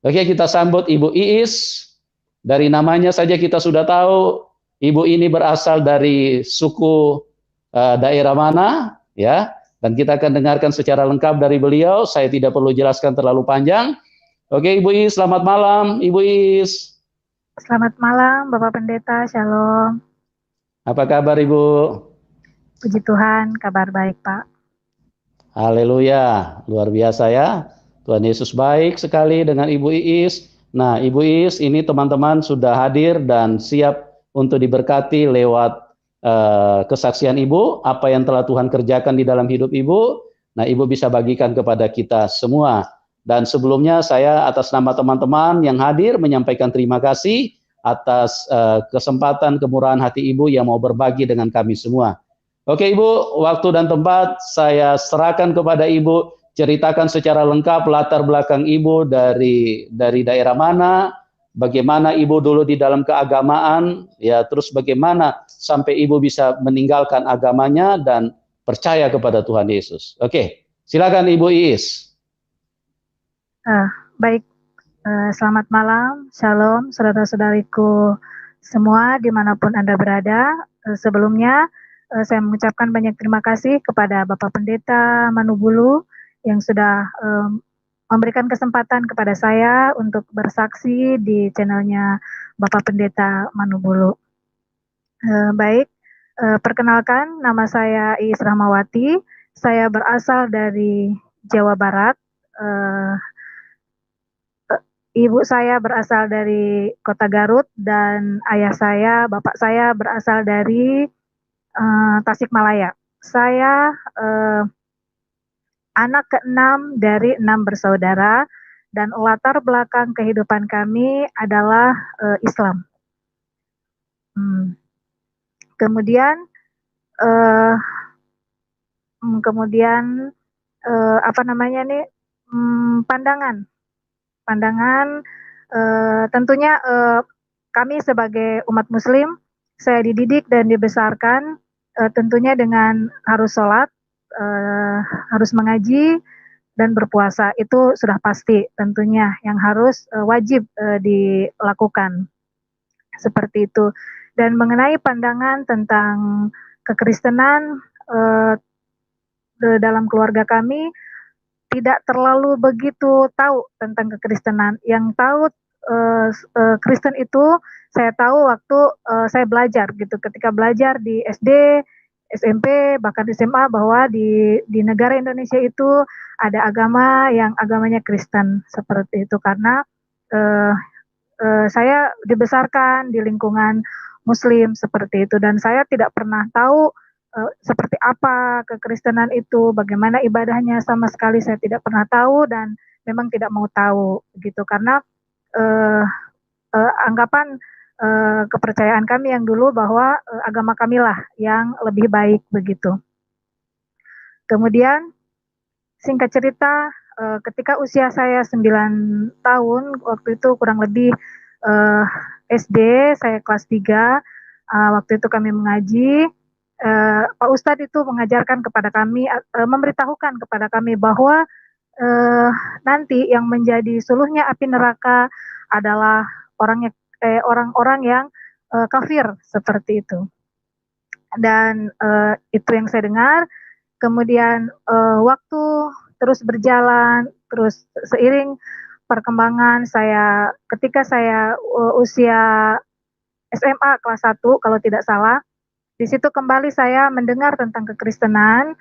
Oke, kita sambut Ibu Iis. Dari namanya saja kita sudah tahu Ibu ini berasal dari suku daerah mana, ya. Dan kita akan dengarkan secara lengkap dari beliau. Saya tidak perlu jelaskan terlalu panjang. Oke, Ibu Iis, selamat malam, Ibu Iis. Selamat malam, Bapak Pendeta. Shalom. Apa kabar, Ibu? Puji Tuhan, kabar baik, Pak. Haleluya, luar biasa ya. Tuhan Yesus baik sekali dengan Ibu Iis. Nah, Ibu Iis ini teman-teman sudah hadir dan siap untuk diberkati lewat kesaksian Ibu, apa yang telah Tuhan kerjakan di dalam hidup Ibu. Nah, Ibu bisa bagikan kepada kita semua. Dan sebelumnya saya atas nama teman-teman yang hadir menyampaikan terima kasih atas kesempatan kemurahan hati Ibu yang mau berbagi dengan kami semua. Oke Ibu, waktu dan tempat saya serahkan kepada Ibu. Ceritakan secara lengkap latar belakang Ibu dari daerah mana, bagaimana Ibu dulu di dalam keagamaan, ya terus bagaimana sampai Ibu bisa meninggalkan agamanya dan percaya kepada Tuhan Yesus. Oke, silakan Ibu Iis. Baik, selamat malam, shalom, saudara-saudariku semua dimanapun Anda berada. Sebelumnya, saya mengucapkan banyak terima kasih kepada Bapak Pendeta Manubulu yang sudah memberikan kesempatan kepada saya untuk bersaksi di channelnya Bapak Pendeta Manubulu. Baik, perkenalkan nama saya Iis Rahmawati. Saya berasal dari Jawa Barat. Ibu saya berasal dari Kota Garut dan ayah saya, bapak saya berasal dari Tasikmalaya. Saya anak ke-6 dari 6 bersaudara dan latar belakang kehidupan kami adalah Islam. Kemudian pandangan tentunya kami sebagai umat Muslim, saya dididik dan dibesarkan tentunya dengan harus sholat, harus mengaji dan berpuasa. Itu sudah pasti tentunya yang harus wajib dilakukan seperti itu. Dan mengenai pandangan tentang kekristenan dalam keluarga kami tidak terlalu begitu tahu tentang kekristenan. Yang tahu Kristen itu saya tahu waktu saya belajar gitu. Ketika belajar di SD, SMP, bahkan di SMA bahwa di negara Indonesia itu ada agama yang agamanya Kristen seperti itu karena saya dibesarkan di lingkungan Muslim seperti itu dan saya tidak pernah tahu seperti apa kekristenan itu, bagaimana ibadahnya sama sekali saya tidak pernah tahu dan memang tidak mau tahu gitu karena anggapan kepercayaan kami yang dulu bahwa agama kamilah yang lebih baik begitu. Kemudian singkat cerita ketika usia saya 9 tahun waktu itu kurang lebih SD saya kelas 3 waktu itu kami mengaji Pak Ustadz itu mengajarkan kepada kami memberitahukan kepada kami bahwa nanti yang menjadi suluhnya api neraka adalah orang-orang yang kafir seperti itu dan itu yang saya dengar. Kemudian waktu terus berjalan, terus seiring perkembangan saya, ketika saya usia SMA kelas 1 kalau tidak salah, di situ kembali saya mendengar tentang kekristenan.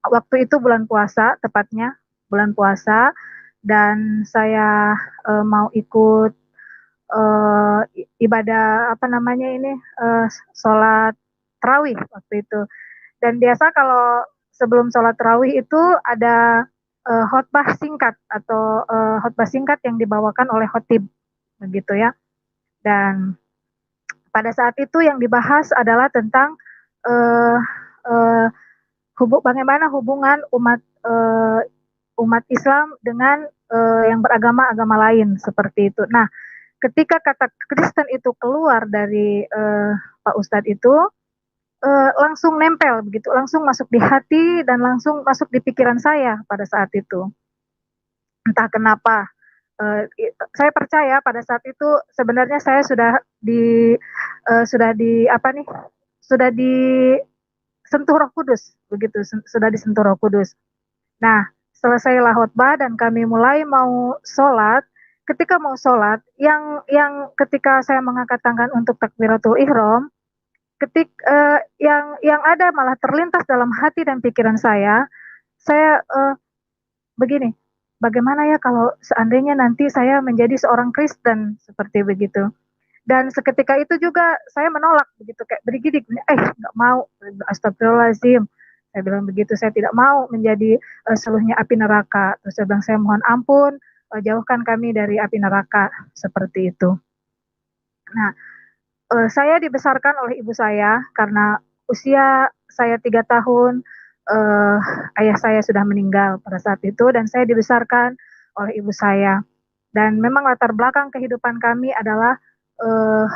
Waktu itu bulan puasa, tepatnya bulan puasa, dan saya mau ikut ibadah sholat tarawih waktu itu. Dan biasa kalau sebelum sholat tarawih itu ada khotbah singkat atau khotbah singkat yang dibawakan oleh khotib begitu ya. Dan pada saat itu yang dibahas adalah tentang uh, uh, bagaimana hubungan umat Islam dengan yang beragama agama lain seperti itu. Nah, ketika kata Kristen itu keluar dari Pak Ustadz itu langsung nempel begitu, langsung masuk di hati dan langsung masuk di pikiran saya pada saat itu. Entah kenapa, saya percaya pada saat itu sebenarnya saya sudah di apa nih, sudah disentuh Roh Kudus, begitu, sudah disentuh Roh Kudus. Nah, selesailah khotbah dan kami mulai mau sholat. Ketika mau sholat, yang ketika saya mengangkat tangan untuk takbiratul ihram, yang ada malah terlintas dalam hati dan pikiran saya begini, bagaimana ya kalau seandainya nanti saya menjadi seorang Kristen seperti begitu. Dan seketika itu juga saya menolak begitu kayak bergidik, nggak mau, astagfirullahaladzim. Saya bilang begitu, saya tidak mau menjadi seluruhnya api neraka. Terus saya bilang saya mohon ampun, jauhkan kami dari api neraka seperti itu. Nah, saya dibesarkan oleh ibu saya karena usia saya 3 tahun, uh, ayah saya sudah meninggal pada saat itu dan saya dibesarkan oleh ibu saya. Dan memang latar belakang kehidupan kami adalah uh,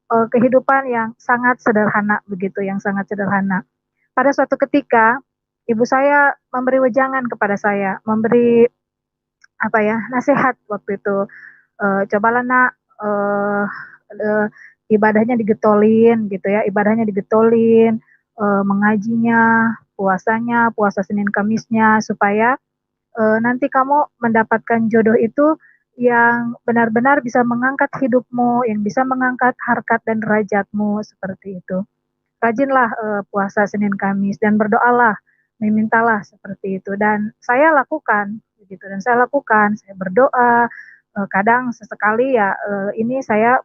kehidupan yang sangat sederhana begitu, yang sangat sederhana. Pada suatu ketika ibu saya memberi wejangan kepada saya, memberi apa ya nasihat waktu itu. Cobalah nak, ibadahnya digetolin gitu ya, ibadahnya digetolin, mengajinya, puasanya, puasa Senin Kamisnya, supaya nanti kamu mendapatkan jodoh itu yang benar-benar bisa mengangkat hidupmu, yang bisa mengangkat harkat dan derajatmu seperti itu. Rajinlah puasa Senin Kamis dan berdoalah, memintalah seperti itu. Dan saya lakukan, begitu. Dan saya lakukan, saya berdoa. Kadang sesekali ya ini saya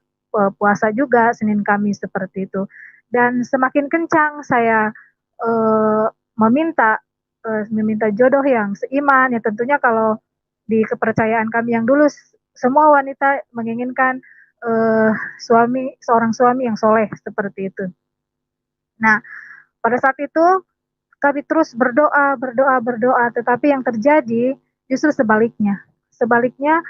puasa juga Senin Kamis seperti itu. Dan semakin kencang saya meminta meminta jodoh yang seiman, ya tentunya kalau di kepercayaan kami yang dulu semua wanita menginginkan seorang suami yang soleh seperti itu. Nah, pada saat itu kami terus berdoa, berdoa, berdoa, tetapi yang terjadi justru sebaliknya. Sebaliknya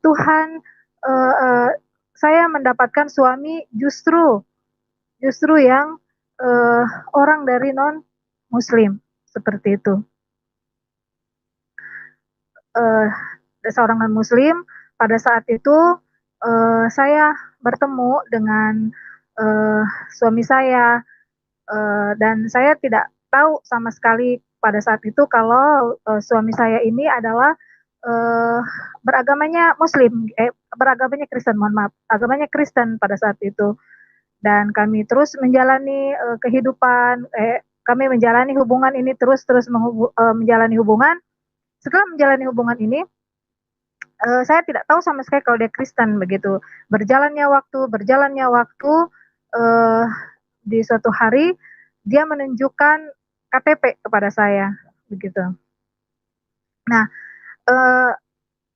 Tuhan, uh, uh, saya mendapatkan suami justru justru yang uh, orang dari non Muslim seperti itu. Uh, Seorang non Muslim pada saat itu saya bertemu dengan uh, suami saya. Dan saya tidak tahu sama sekali pada saat itu kalau suami saya ini adalah uh, beragamanya Muslim, beragamanya Kristen, mohon maaf, agamanya Kristen pada saat itu. Dan kami terus menjalani kehidupan, kami menjalani hubungan ini terus menjalani hubungan. Setelah menjalani hubungan ini, saya tidak tahu sama sekali kalau dia Kristen begitu. Berjalannya waktu, uh, di suatu hari dia menunjukkan KTP kepada saya begitu. Nah, eh,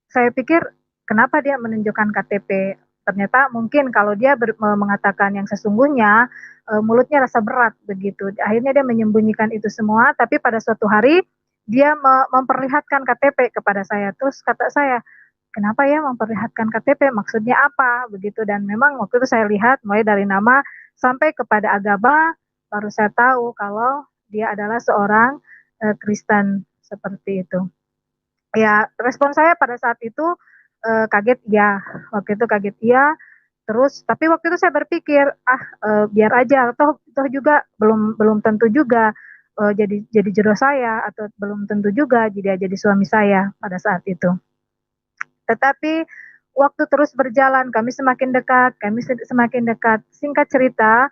saya pikir kenapa dia menunjukkan KTP? Ternyata mungkin kalau dia mengatakan yang sesungguhnya, mulutnya rasa berat begitu. Akhirnya dia menyembunyikan itu semua, tapi pada suatu hari dia memperlihatkan KTP kepada saya. Terus kata saya, kenapa ya memperlihatkan KTP? Maksudnya apa? Begitu. Dan memang waktu itu saya lihat mulai dari nama sampai kepada agama, baru saya tahu kalau dia adalah seorang Kristen seperti itu. Ya, respon saya pada saat itu kaget ya. Waktu itu kaget ya. Terus, tapi waktu itu saya berpikir, biar aja, toh juga belum tentu juga jadi jodoh saya, atau belum tentu juga jadi suami saya pada saat itu. Tetapi waktu terus berjalan, kami semakin dekat, semakin dekat. Singkat cerita,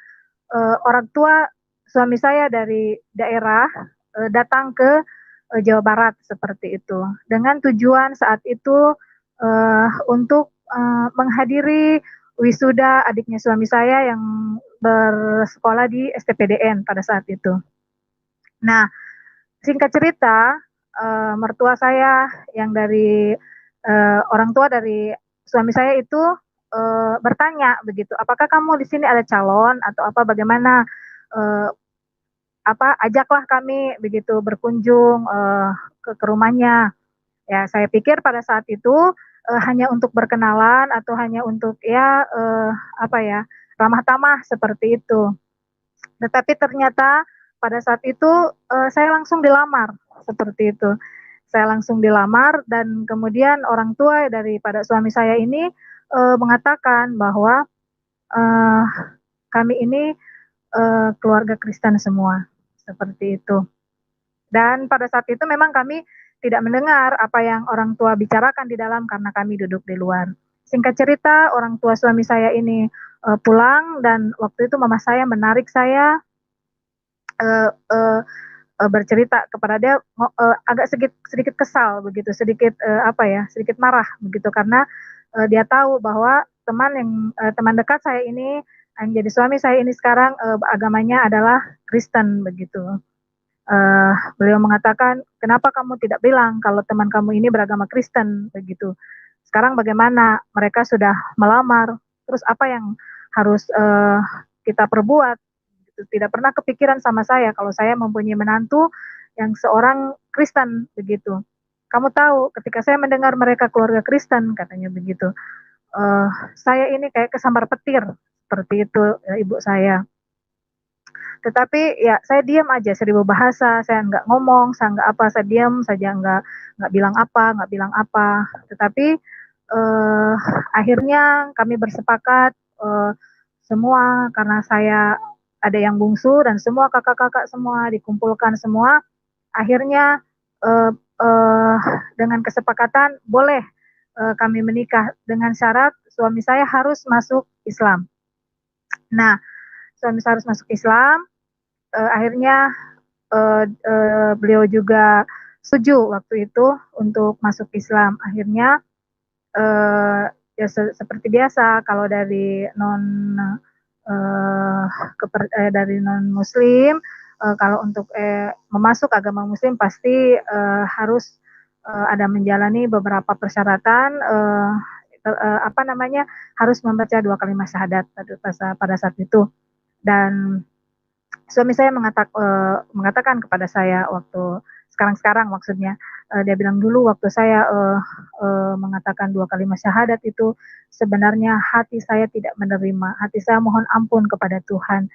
orang tua suami saya dari daerah datang ke Jawa Barat seperti itu, dengan tujuan saat itu untuk menghadiri wisuda adiknya suami saya yang bersekolah di STPDN pada saat itu. Nah, singkat cerita, mertua saya yang dari orang tua dari suami saya itu bertanya begitu, apakah kamu di sini ada calon atau apa, bagaimana, eh, ajaklah kami begitu berkunjung ke rumahnya. Ya, saya pikir pada saat itu hanya untuk berkenalan atau hanya untuk ya apa ya ramah tamah seperti itu. Tetapi ternyata pada saat itu saya langsung dilamar seperti itu. saya langsung dilamar dan kemudian orang tua daripada suami saya ini mengatakan bahwa uh, kami ini keluarga Kristen semua, seperti itu. Dan pada saat itu memang kami tidak mendengar apa yang orang tua bicarakan di dalam karena kami duduk di luar. Singkat cerita, orang tua suami saya ini pulang dan waktu itu mama saya menarik saya uh, uh, bercerita kepada dia agak sedikit kesal begitu, sedikit apa ya, sedikit marah begitu karena dia tahu bahwa teman dekat saya ini yang jadi suami saya ini sekarang agamanya adalah Kristen begitu. Beliau mengatakan, kenapa kamu tidak bilang kalau teman kamu ini beragama Kristen begitu. Sekarang bagaimana mereka sudah melamar, terus apa yang harus kita perbuat? Tidak pernah kepikiran sama saya kalau saya mempunyai menantu yang seorang Kristen begitu. Kamu tahu, ketika saya mendengar mereka keluarga Kristen, katanya begitu, saya ini kayak kesambar petir, seperti itu ya, ibu saya. Tetapi ya saya diam aja, seribu bahasa, saya nggak ngomong, saya nggak apa, saya diam saja, nggak bilang apa, nggak bilang apa. Tetapi eh, akhirnya kami bersepakat semua karena saya ada yang bungsu dan semua kakak-kakak semua dikumpulkan semua. Akhirnya eh, eh, dengan kesepakatan boleh kami menikah dengan syarat suami saya harus masuk Islam. Nah, suami saya harus masuk Islam. Akhirnya beliau juga setuju waktu itu untuk masuk Islam. Akhirnya ya seperti biasa kalau dari uh, dari non Muslim, kalau untuk memasuk agama Muslim pasti harus ada menjalani beberapa persyaratan. Apa namanya, harus membaca 2 kalimat syahadat pada saat itu. Dan suami saya mengatakan kepada saya waktu sekarang maksudnya, dia bilang dulu waktu saya mengatakan 2 kalimat syahadat itu sebenarnya hati saya tidak menerima, hati saya mohon ampun kepada Tuhan.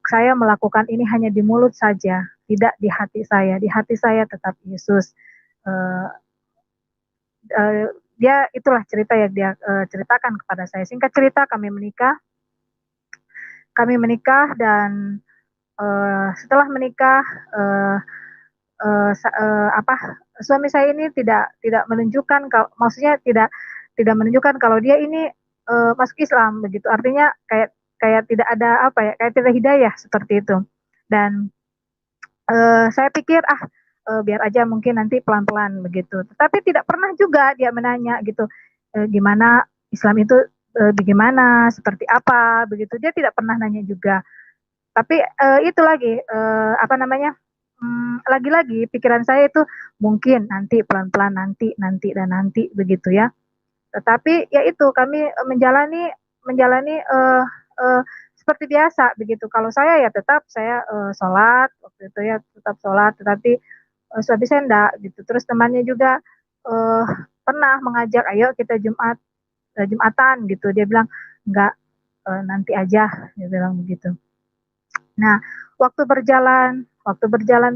Saya melakukan ini hanya di mulut saja, tidak di hati saya. Di hati saya tetap Yesus. Uh, dia itulah cerita yang dia ceritakan kepada saya. Singkat cerita kami menikah dan setelah menikah apa suami saya ini tidak menunjukkan maksudnya tidak menunjukkan kalau dia ini masuk Islam begitu. Artinya kayak tidak ada apa ya, kayak tidak hidayah seperti itu. Dan saya pikir biar aja mungkin nanti pelan-pelan begitu. Tetapi tidak pernah juga dia menanya gitu, gimana Islam itu bagaimana, seperti apa begitu. Dia tidak pernah nanya juga. Tapi itu lagi apa namanya? Lagi-lagi pikiran saya itu mungkin nanti pelan-pelan nanti begitu ya. Tetapi ya itu kami menjalani uh, seperti biasa begitu. Kalau saya ya tetap saya sholat waktu itu ya, tetap sholat, tetapi suami saya enggak gitu. Terus temannya juga uh, pernah mengajak ayo kita Jumatan gitu. Dia bilang enggak, nanti aja, dia bilang begitu. Nah, waktu berjalan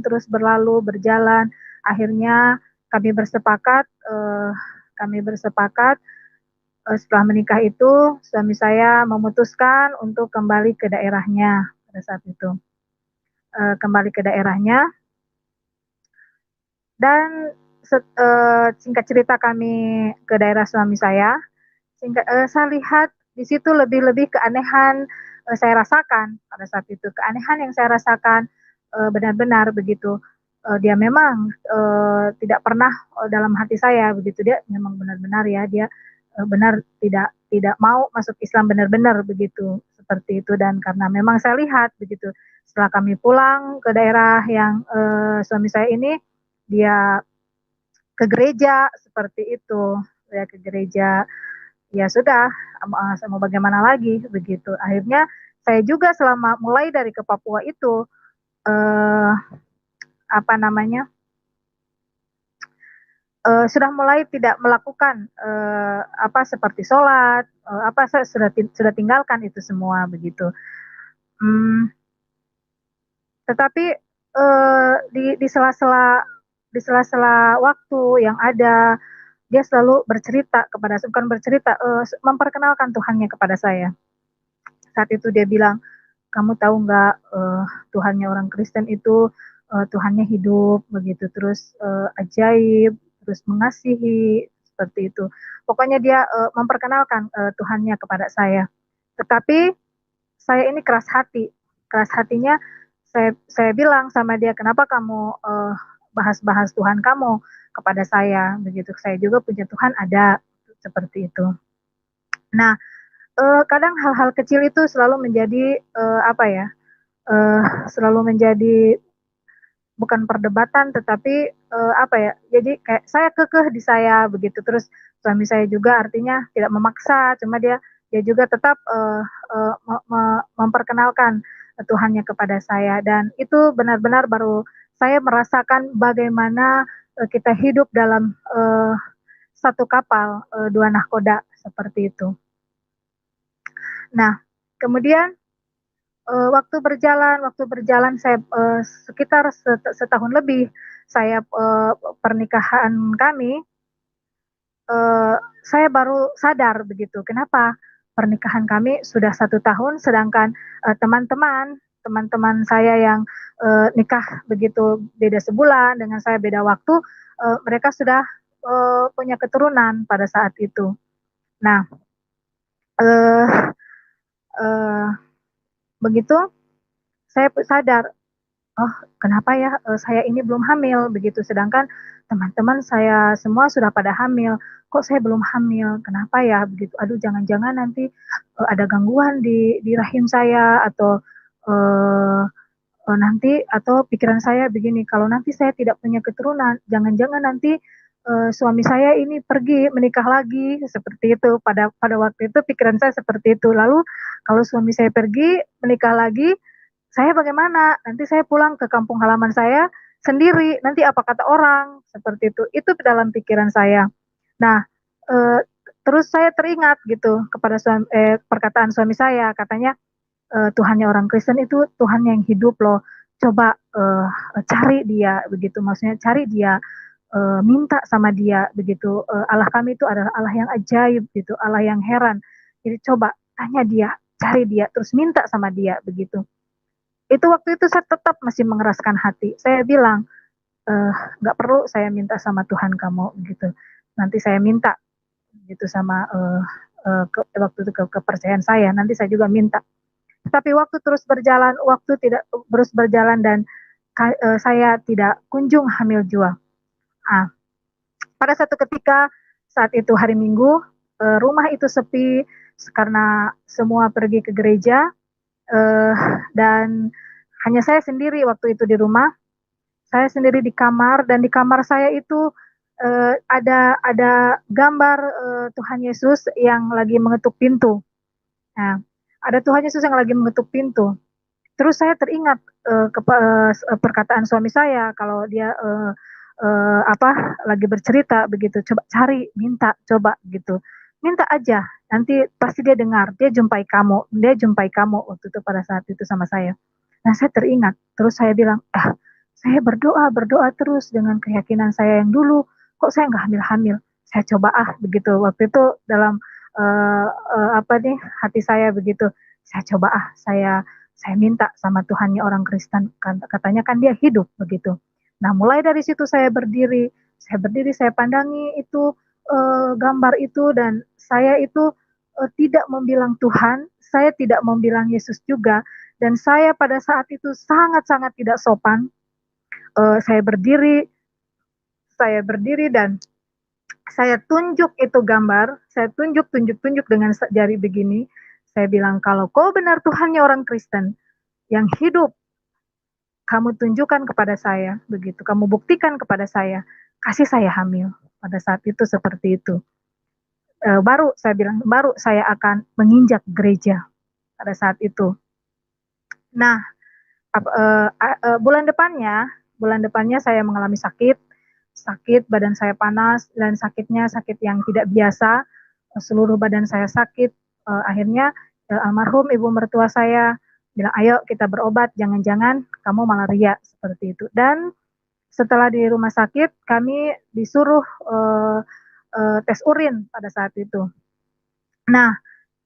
terus berjalan, akhirnya kami bersepakat, setelah menikah itu suami saya memutuskan untuk kembali ke daerahnya pada saat itu, kembali ke daerahnya dan singkat cerita kami ke daerah suami saya, saya lihat di situ lebih-lebih keanehan saya rasakan pada saat itu. Keanehan yang saya rasakan benar-benar begitu. Dia memang tidak pernah dalam hati saya begitu. Dia memang benar-benar ya, dia benar tidak mau masuk Islam benar-benar begitu, seperti itu. Dan karena memang saya lihat begitu, setelah kami pulang ke daerah yang suami saya ini, dia ke gereja seperti itu, ya ke gereja. Ya sudah, mau bagaimana lagi begitu. Akhirnya saya juga selama mulai dari ke Papua itu apa namanya sudah mulai tidak melakukan apa seperti sholat, apa saya sudah tinggalkan itu semua begitu. Tetapi di sela-sela di sela-sela waktu yang ada, dia selalu bercerita kepada saya, bukan bercerita, memperkenalkan Tuhannya kepada saya. Saat itu dia bilang, "Kamu tahu nggak, Tuhannya orang Kristen itu, Tuhannya hidup," begitu, terus, ajaib, terus mengasihi, seperti itu. Pokoknya dia, memperkenalkan, Tuhannya kepada saya. Tetapi saya ini keras hati. Keras hatinya saya bilang sama dia, "Kenapa kamu, bahas-bahas Tuhan kamu kepada saya?" Begitu. "Saya juga punya Tuhan ada." Seperti itu. Nah, kadang hal-hal kecil itu selalu menjadi, apa ya, selalu menjadi bukan perdebatan tetapi, apa ya, jadi kayak saya kekeh di saya begitu, terus suami saya juga artinya tidak memaksa, cuma dia juga tetap, memperkenalkan Tuhannya kepada saya, dan itu benar-benar baru saya merasakan bagaimana, kita hidup dalam, satu kapal, 2 nahkoda, seperti itu. Nah, kemudian, waktu berjalan saya, sekitar setahun lebih saya, pernikahan kami, saya baru sadar begitu, kenapa pernikahan kami sudah 1 tahun sedangkan, teman-teman saya yang, nikah begitu beda sebulan, dengan saya beda waktu, mereka sudah, punya keturunan pada saat itu. Nah, eee eee, begitu saya sadar, "Oh, kenapa ya, saya ini belum hamil?" Begitu, sedangkan teman-teman saya semua sudah pada hamil, kok saya belum hamil, kenapa ya? Begitu, aduh jangan-jangan nanti, ada gangguan di rahim saya atau, eee nanti atau pikiran saya begini, kalau nanti saya tidak punya keturunan, jangan-jangan nanti, suami saya ini pergi menikah lagi, seperti itu. Pada waktu itu pikiran saya seperti itu. Lalu kalau suami saya pergi menikah lagi, saya bagaimana? Nanti saya pulang ke kampung halaman saya sendiri, nanti apa kata orang? Seperti itu. Itu dalam pikiran saya. Nah, eee, terus saya teringat gitu kepada perkataan suami saya, katanya, Tuhannya orang Kristen itu Tuhan yang hidup loh. Coba, cari dia begitu, maksudnya cari dia, minta sama dia begitu, Allah kami itu adalah Allah yang ajaib gitu, Allah yang heran. Jadi coba tanya dia, cari dia, terus minta sama dia begitu. Itu waktu itu saya tetap masih mengeraskan hati. Saya bilang, eee, "Nggak perlu saya minta sama Tuhan kamu," gitu. "Nanti saya minta gitu sama, waktu itu kepercayaan saya, nanti saya juga minta." Tapi waktu terus berjalan, waktu tidak terus berjalan dan saya tidak kunjung hamil jua. Ah, pada satu ketika, saat itu hari Minggu, rumah itu sepi karena semua pergi ke gereja, eee, dan hanya saya sendiri waktu itu di rumah. Saya sendiri di kamar dan di kamar saya itu, ada gambar, Tuhan Yesus yang lagi mengetuk pintu. Nah, ada Tuhan Yesus yang lagi mengetuk pintu. Terus saya teringat, perkataan suami saya kalau dia, apa, lagi bercerita begitu, "Coba cari, minta, coba," gitu. "Minta aja, nanti pasti dia dengar, dia jumpai kamu," waktu itu pada saat itu sama saya. Nah, saya teringat, terus saya bilang, "Ah, saya berdoa berdoa terus dengan keyakinan saya yang dulu, kok saya nggak hamil-hamil, saya coba ah," begitu. Waktu itu dalam, eee eee, apa nih, hati saya begitu, "Saya coba ah, saya minta sama Tuhannya orang Kristen, katanya kan dia hidup," begitu. Nah, mulai dari situ saya berdiri, saya pandangi itu, gambar itu dan saya itu, tidak membilang Tuhan, saya tidak membilang Yesus juga, dan saya pada saat itu sangat-sangat tidak sopan, saya berdiri dan saya tunjuk itu gambar, saya tunjuk dengan jari begini, saya bilang, "Kalau kau benar Tuhannya orang Kristen yang hidup, kamu tunjukkan kepada saya, begitu, kamu buktikan kepada saya, kasih saya hamil." Pada saat itu seperti itu. Baru saya bilang, baru saya akan menginjak gereja pada saat itu. Nah, bulan depannya saya mengalami sakit, badan saya panas dan sakitnya sakit yang tidak biasa, seluruh badan saya sakit, akhirnya, almarhum ibu mertua saya bilang, "Ayo kita berobat, jangan-jangan kamu malaria," seperti itu. Dan setelah di rumah sakit kami disuruh tes urin pada saat itu. Nah,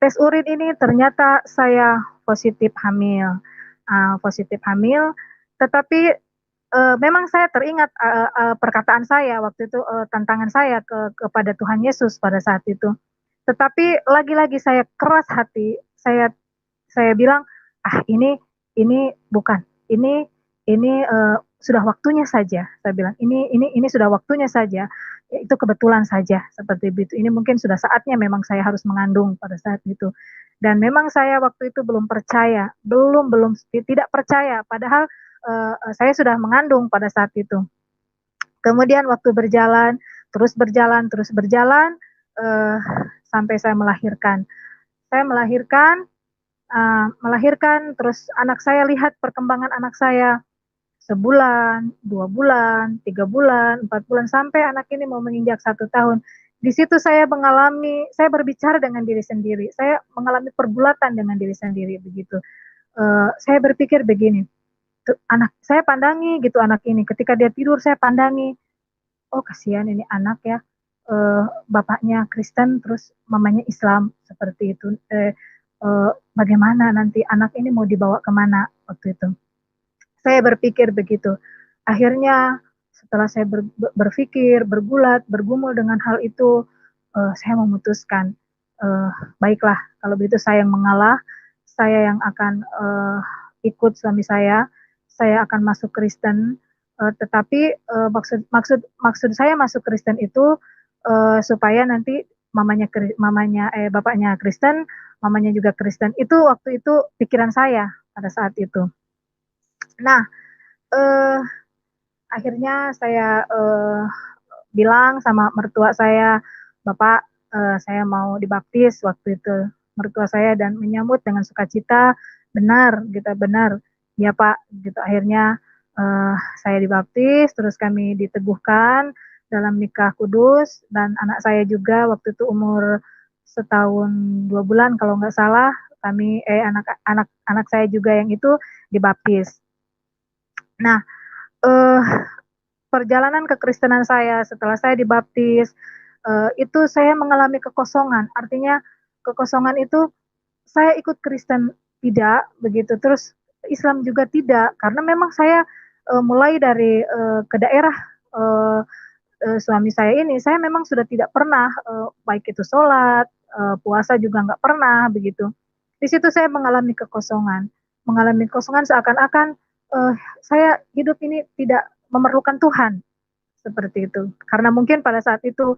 tes urin ini ternyata saya positif hamil, positif hamil. Tetapi memang saya teringat perkataan saya waktu itu, tantangan saya kepada Tuhan Yesus pada saat itu. Tetapi lagi-lagi saya keras hati, saya bilang, ah ini bukan, ini sudah waktunya saja. Saya bilang ini sudah waktunya saja. Ya, itu kebetulan saja seperti itu. Ini mungkin sudah saatnya memang saya harus mengandung pada saat itu. Dan memang saya waktu itu belum percaya, belum tidak percaya. Padahal saya sudah mengandung pada saat itu. Kemudian waktu berjalan, terus berjalan, uh, sampai saya melahirkan. Saya melahirkan, terus anak saya lihat perkembangan anak saya sebulan, 2 bulan, 3 bulan, 4 bulan, sampai anak ini mau menginjak 1 tahun. Di situ saya berbicara dengan diri sendiri, saya mengalami pergulatan dengan diri sendiri begitu. Saya berpikir begini, anak saya pandangi gitu anak ini, ketika dia tidur saya pandangi, oh kasihan ini anak ya, bapaknya Kristen terus mamanya Islam seperti itu. Bagaimana nanti anak ini mau dibawa kemana waktu itu? Saya berpikir begitu. Akhirnya setelah saya berpikir, bergumul dengan hal itu, saya memutuskan, baiklah kalau begitu saya yang mengalah, saya yang akan ikut suami saya akan masuk Kristen. Tetapi maksud saya masuk Kristen itu supaya nanti bapaknya Kristen, mamanya juga Kristen. Itu waktu itu pikiran saya pada saat itu. Nah, eh, akhirnya saya bilang sama mertua saya, Bapak, saya mau dibaptis waktu itu. Mertua saya dan menyambut dengan sukacita, benar, gitu, benar, ya Pak, gitu. Akhirnya saya dibaptis, terus kami diteguhkan dalam nikah kudus, dan anak saya juga waktu itu umur 1 tahun 2 bulan kalau nggak salah, anak saya juga yang itu dibaptis. Nah, eh, perjalanan kekristenan saya setelah saya dibaptis, itu saya mengalami kekosongan. Artinya kekosongan itu saya ikut Kristen tidak begitu, terus Islam juga tidak, karena memang saya mulai dari ke daerah uh, suami saya ini, saya memang sudah tidak pernah baik itu sholat, puasa juga nggak pernah begitu. Di situ saya mengalami kekosongan seakan-akan saya hidup ini tidak memerlukan Tuhan seperti itu. Karena mungkin pada saat itu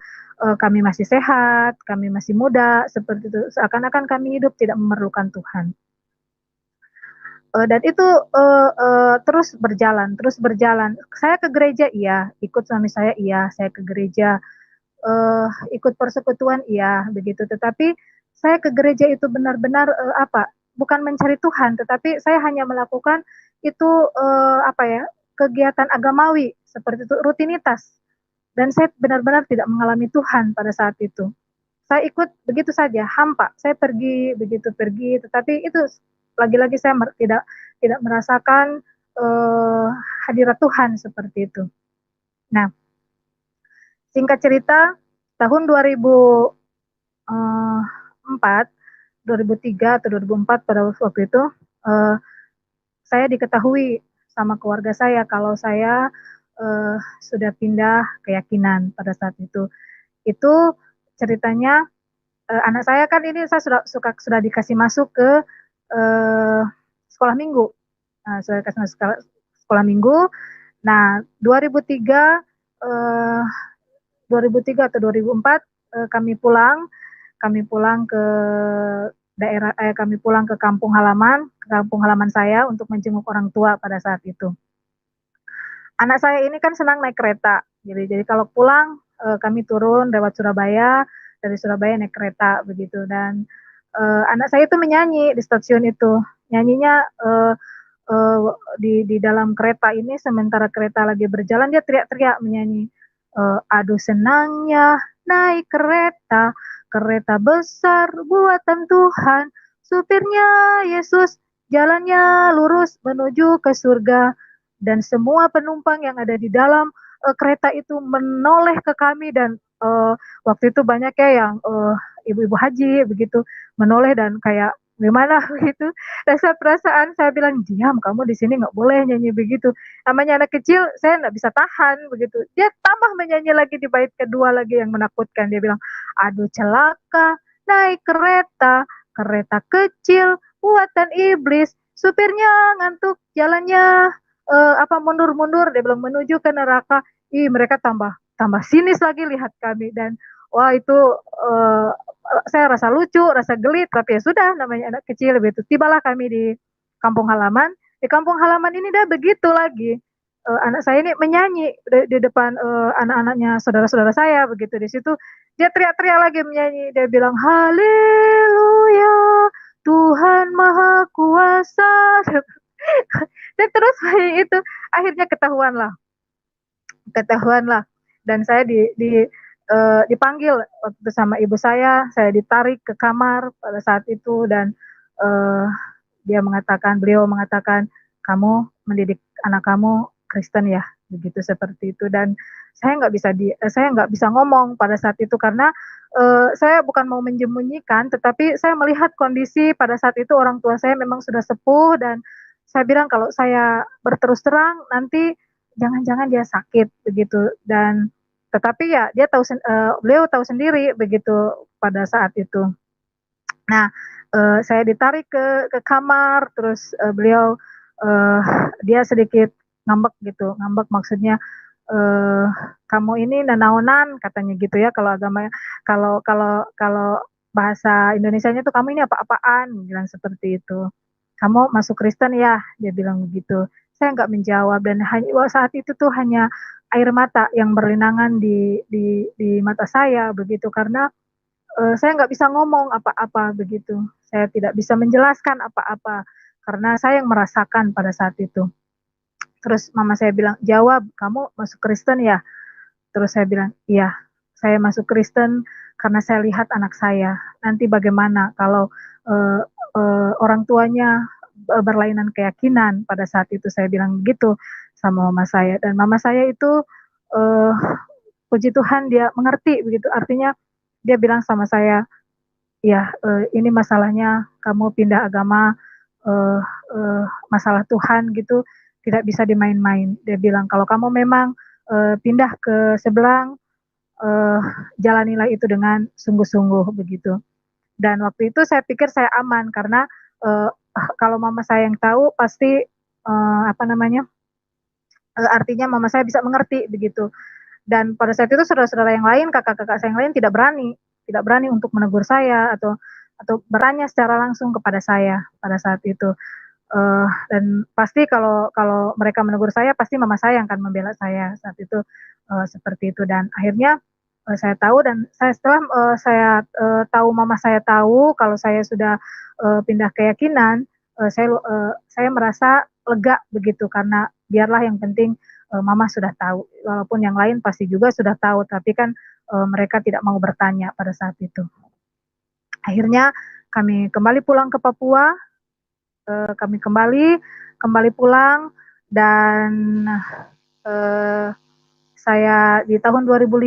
kami masih sehat, kami masih muda, seperti itu. Seakan-akan kami hidup tidak memerlukan Tuhan. Dan itu terus berjalan. Saya ke gereja iya, ikut suami saya iya, saya ke gereja, ikut persekutuan iya, begitu. Tetapi saya ke gereja itu benar-benar bukan mencari Tuhan, tetapi saya hanya melakukan itu kegiatan agamawi seperti itu, rutinitas. Dan saya benar-benar tidak mengalami Tuhan pada saat itu. Saya ikut begitu saja, hampa. Saya pergi, tetapi itu lagi-lagi saya tidak merasakan hadirat Tuhan seperti itu. Nah, singkat cerita, tahun 2004, 2003 atau 2004 pada waktu itu, saya diketahui sama keluarga saya kalau saya sudah pindah keyakinan pada saat itu. Itu ceritanya anak saya kan ini saya sudah dikasih masuk ke sekolah minggu. Nah, sudah dikasih masuk sekolah minggu. Nah, 2003 atau 2004 kami pulang ke kami pulang ke kampung halaman saya untuk menjenguk orang tua pada saat itu. Anak saya ini kan senang naik kereta, jadi kalau pulang kami turun lewat Surabaya, dari Surabaya naik kereta begitu, dan anak saya itu menyanyi di stasiun itu, nyanyinya di dalam kereta ini, sementara kereta lagi berjalan dia teriak-teriak menyanyi, aduh senangnya naik kereta, kereta besar buatan Tuhan, supirnya Yesus, jalannya lurus menuju ke surga. dan semua penumpang yang ada di dalam kereta itu menoleh ke kami dan waktu itu banyak ya yang ibu-ibu haji begitu menoleh dan kayak gimana begitu. Rasa perasaan saya bilang diam, kamu di sini nggak boleh nyanyi begitu. Namanya anak kecil, saya nggak bisa tahan begitu. Dia tambah menyanyi lagi di bait kedua lagi yang menakutkan. Dia bilang, aduh celaka, naik kereta, kereta kecil, buatan iblis, supirnya ngantuk, jalannya mundur-mundur. Dia bilang menuju ke neraka. Ih, mereka tambah tambah sinis lagi lihat kami dan wah itu uh, saya rasa lucu, rasa gelit, tapi ya sudah namanya anak kecil begitu. Tibalah kami di kampung halaman. Di kampung halaman ini dah begitu lagi. Anak saya ini menyanyi di depan anak-anaknya saudara-saudara saya begitu di situ dia teriak-teriak lagi menyanyi dia bilang haleluya Tuhan maha kuasa dan terus itu akhirnya ketahuan lah dan saya dipanggil waktu sama ibu saya ditarik ke kamar pada saat itu dan uh, beliau mengatakan kamu mendidik anak kamu Kristen ya begitu seperti itu dan saya nggak bisa ngomong pada saat itu karena saya bukan mau menyembunyikan tetapi saya melihat kondisi pada saat itu orang tua saya memang sudah sepuh dan saya bilang kalau saya berterus terang nanti jangan-jangan dia sakit begitu dan tetapi ya beliau tahu sendiri begitu pada saat itu. Nah, saya ditarik ke kamar, terus beliau uh, dia sedikit ngambek gitu, ngambek maksudnya uh, kamu ini nanaonan katanya gitu ya kalau agama kalau kalau kalau bahasa Indonesianya tuh kamu ini apa-apaan bilang seperti itu. Kamu masuk Kristen ya, dia bilang begitu. Saya nggak menjawab dan saat itu tuh hanya air mata yang berlinangan di mata saya begitu karena saya nggak bisa ngomong apa-apa begitu. Saya tidak bisa menjelaskan apa-apa karena saya yang merasakan pada saat itu. Terus mama saya bilang, jawab, kamu masuk Kristen ya? Terus saya bilang, iya, saya masuk Kristen karena saya lihat anak saya. Nanti bagaimana kalau uh, orang tuanya berlainan keyakinan pada saat itu saya bilang begitu sama mama saya. Dan mama saya itu uh, puji Tuhan dia mengerti begitu. Artinya dia bilang sama saya, ya ini masalahnya kamu pindah agama uh, masalah Tuhan gitu tidak bisa dimain-main. Dia bilang kalau kamu memang pindah ke sebelang uh, jalanilah itu dengan sungguh-sungguh begitu. Dan waktu itu saya pikir saya aman karena uh, kalau mama saya yang tahu pasti artinya mama saya bisa mengerti begitu. Dan pada saat itu saudara-saudara yang lain, kakak-kakak saya yang lain tidak berani untuk menegur saya atau bertanya secara langsung kepada saya pada saat itu. Dan pasti kalau kalau mereka menegur saya, pasti mama saya yang akan membela saya saat itu seperti itu. Dan akhirnya saya tahu dan setelah tahu mama saya tahu kalau saya sudah pindah keyakinan, saya merasa lega begitu karena biarlah yang penting mama sudah tahu, walaupun yang lain pasti juga sudah tahu, tapi kan mereka tidak mau bertanya pada saat itu. Akhirnya kami kembali pulang ke Papua, kami kembali pulang dan saya di tahun 2005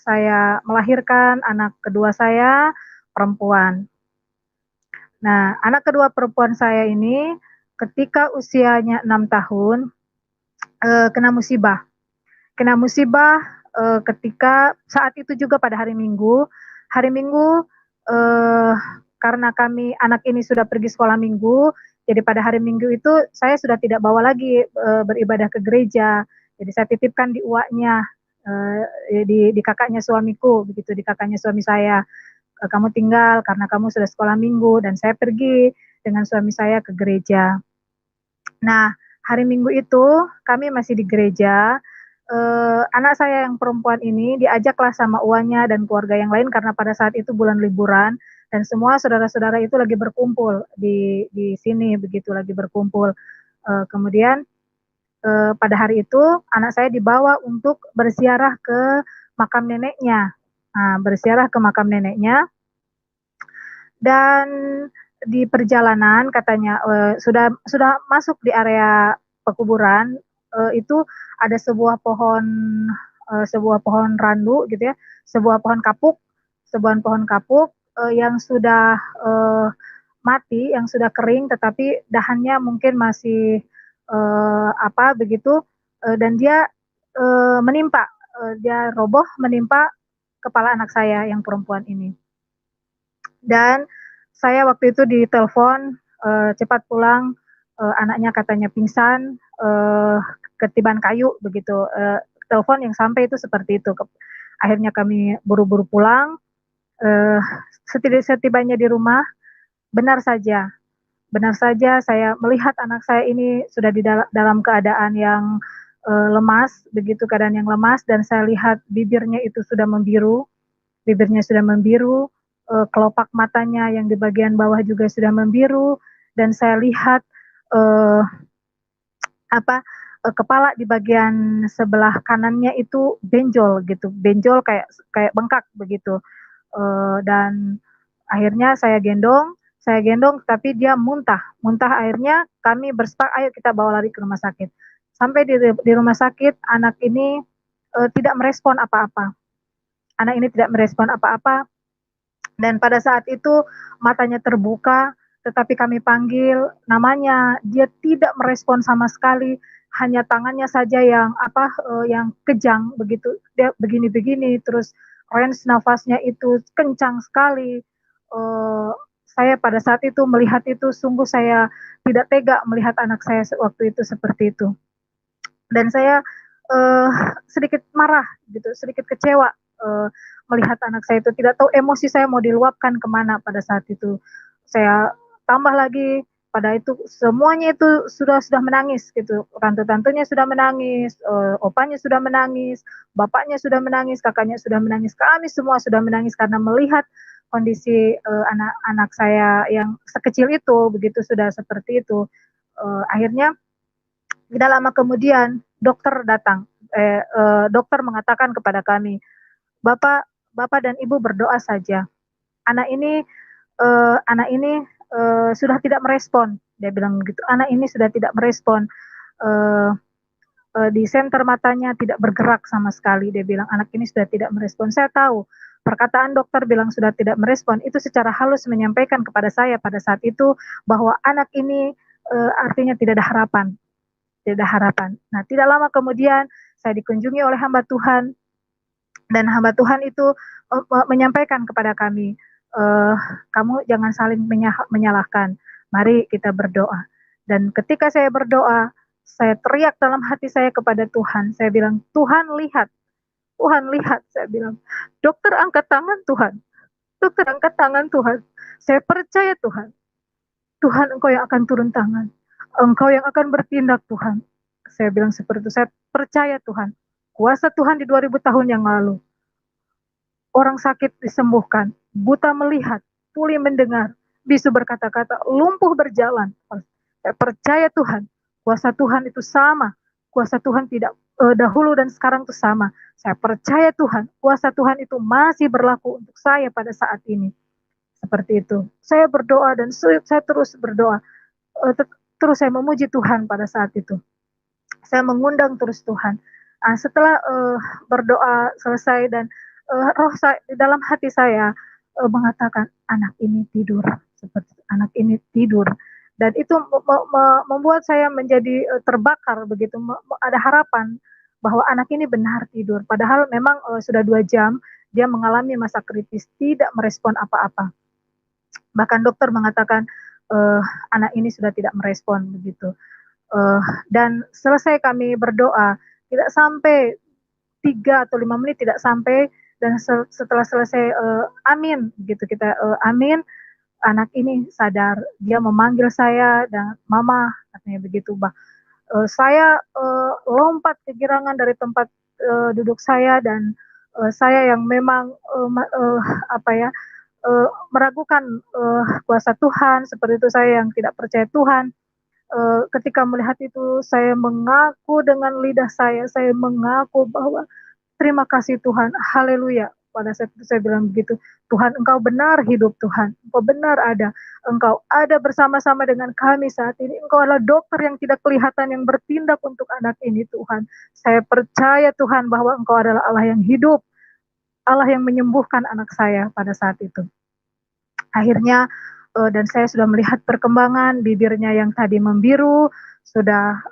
saya melahirkan anak kedua saya perempuan. Nah, anak kedua perempuan saya ini ketika usianya 6 tahun kena musibah. Kena musibah ketika saat itu juga pada hari Minggu. Hari Minggu karena kami anak ini sudah pergi sekolah Minggu, jadi pada hari Minggu itu saya sudah tidak bawa lagi beribadah ke gereja. Jadi saya titipkan di uaknya, di kakaknya suamiku, begitu di kakaknya suami saya. Kamu tinggal karena kamu sudah sekolah Minggu dan saya pergi dengan suami saya ke gereja. Nah, hari Minggu itu kami masih di gereja. Anak saya yang perempuan ini diajaklah sama uangnya dan keluarga yang lain karena pada saat itu bulan liburan dan semua saudara-saudara itu lagi berkumpul di sini begitu lagi berkumpul. Kemudian pada hari itu anak saya dibawa untuk berziarah ke makam neneknya. Nah, berziarah ke makam neneknya dan di perjalanan katanya sudah masuk di area pekuburan, itu ada sebuah pohon randu gitu ya, sebuah pohon kapuk, yang sudah mati, yang sudah kering, tetapi dahannya mungkin masih begitu, dan dia menimpa, dia roboh menimpa kepala anak saya yang perempuan ini. Dan saya waktu itu ditelepon, cepat pulang, anaknya katanya pingsan, ketiban kayu begitu. Telepon yang sampai itu seperti itu. Akhirnya kami buru-buru pulang. Eh, Setibanya di rumah, benar saja, saya melihat anak saya ini sudah di dalam keadaan yang lemas, begitu keadaan yang lemas, dan saya lihat bibirnya sudah membiru, kelopak matanya yang di bagian bawah juga sudah membiru, dan saya lihat eh, kepala di bagian sebelah kanannya itu benjol gitu, benjol kayak kayak bengkak begitu. Dan akhirnya saya gendong, tapi dia muntah. Akhirnya kami bersepakat, ayo kita bawa lari ke rumah sakit. Sampai di rumah sakit, anak ini tidak merespon apa-apa. Dan pada saat itu matanya terbuka, tetapi kami panggil namanya, dia tidak merespon sama sekali, hanya tangannya saja yang kejang begitu, dia begini-begini, terus range nafasnya itu kencang sekali. Saya pada saat itu melihat itu, sungguh saya tidak tega melihat anak saya waktu itu seperti itu, dan saya uh, sedikit marah gitu, sedikit kecewa melihat anak saya itu, tidak tahu emosi saya mau diluapkan kemana pada saat itu. Saya tambah lagi pada itu semuanya itu sudah menangis gitu, tante-tantenya sudah menangis, opanya sudah menangis, bapaknya sudah menangis, kakaknya sudah menangis, kami semua sudah menangis karena melihat kondisi anak-anak saya yang sekecil itu begitu sudah seperti itu. Akhirnya tidak lama kemudian dokter datang. Dokter mengatakan kepada kami, Bapak dan Ibu berdoa saja. Anak ini sudah tidak merespon. Dia bilang begitu. Anak ini sudah tidak merespon. Uh, di senter matanya tidak bergerak sama sekali. Dia bilang anak ini sudah tidak merespon. Saya tahu perkataan dokter bilang sudah tidak merespon itu secara halus menyampaikan kepada saya pada saat itu bahwa anak ini artinya tidak ada harapan. Nah, tidak lama kemudian saya dikunjungi oleh hamba Tuhan, dan hamba Tuhan itu menyampaikan kepada kami, kamu jangan saling menyalahkan, mari kita berdoa. Dan ketika saya berdoa, saya teriak dalam hati saya kepada Tuhan, saya bilang, Tuhan lihat, saya bilang, dokter angkat tangan Tuhan, saya percaya Tuhan, Engkau yang akan turun tangan, Engkau yang akan bertindak Tuhan. Saya bilang seperti itu, saya percaya Tuhan. Kuasa Tuhan di 2000 tahun yang lalu. Orang sakit disembuhkan, buta melihat, tuli mendengar, bisu berkata-kata, lumpuh berjalan. Saya percaya Tuhan, kuasa Tuhan itu sama. Kuasa Tuhan tidak dahulu dan sekarang itu sama. Saya percaya Tuhan, kuasa Tuhan itu masih berlaku untuk saya pada saat ini. Seperti itu. Saya berdoa dan saya terus berdoa. Terus saya memuji Tuhan pada saat itu. Saya mengundang terus Tuhan. Setelah berdoa selesai dan roh saya, dalam hati saya mengatakan anak ini tidur, seperti anak ini tidur, dan itu membuat saya menjadi terbakar begitu, ada harapan bahwa anak ini benar tidur. Padahal memang sudah 2 jam dia mengalami masa kritis, tidak merespon apa-apa. Bahkan dokter mengatakan anak ini sudah tidak merespon begitu. Dan selesai kami berdoa, tidak sampai 3 atau 5 menit, tidak sampai, dan setelah selesai amin gitu, kita amin, anak ini sadar, dia memanggil saya dan mama, katanya begitu. Saya lompat kegirangan dari tempat duduk saya, dan saya yang memang meragukan kuasa Tuhan, seperti itu, saya yang tidak percaya Tuhan. Ketika melihat itu, saya mengaku dengan lidah saya mengaku bahwa terima kasih Tuhan, haleluya, Pada saat itu saya bilang begitu, Tuhan Engkau benar hidup Tuhan, Engkau benar ada, Engkau ada bersama-sama dengan kami saat ini, Engkau adalah dokter yang tidak kelihatan yang bertindak untuk anak ini Tuhan. Saya percaya Tuhan bahwa Engkau adalah Allah yang hidup, Allah yang menyembuhkan anak saya pada saat itu. Akhirnya dan saya sudah melihat perkembangan bibirnya yang tadi membiru sudah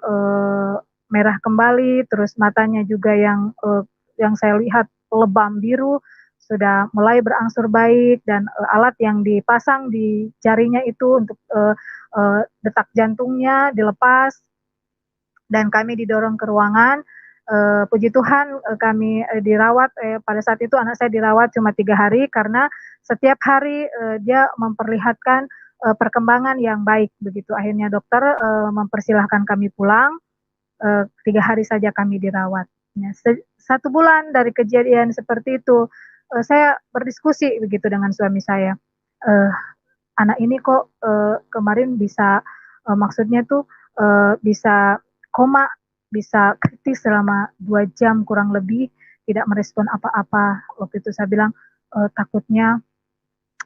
merah kembali, terus matanya juga yang saya lihat lebam biru sudah mulai berangsur baik, dan alat yang dipasang di jarinya itu untuk detak jantungnya dilepas, dan kami didorong ke ruangan. Puji Tuhan kami dirawat, pada saat itu anak saya dirawat cuma 3 hari karena setiap hari dia memperlihatkan perkembangan yang baik begitu. Akhirnya dokter mempersilahkan kami pulang, 3 hari saja kami dirawat. Ya, 1 bulan dari kejadian seperti itu, saya berdiskusi begitu dengan suami saya. Anak ini kok kemarin bisa maksudnya tuh bisa koma, bisa kritis selama 2 jam kurang lebih, tidak merespon apa-apa. Waktu itu saya bilang, takutnya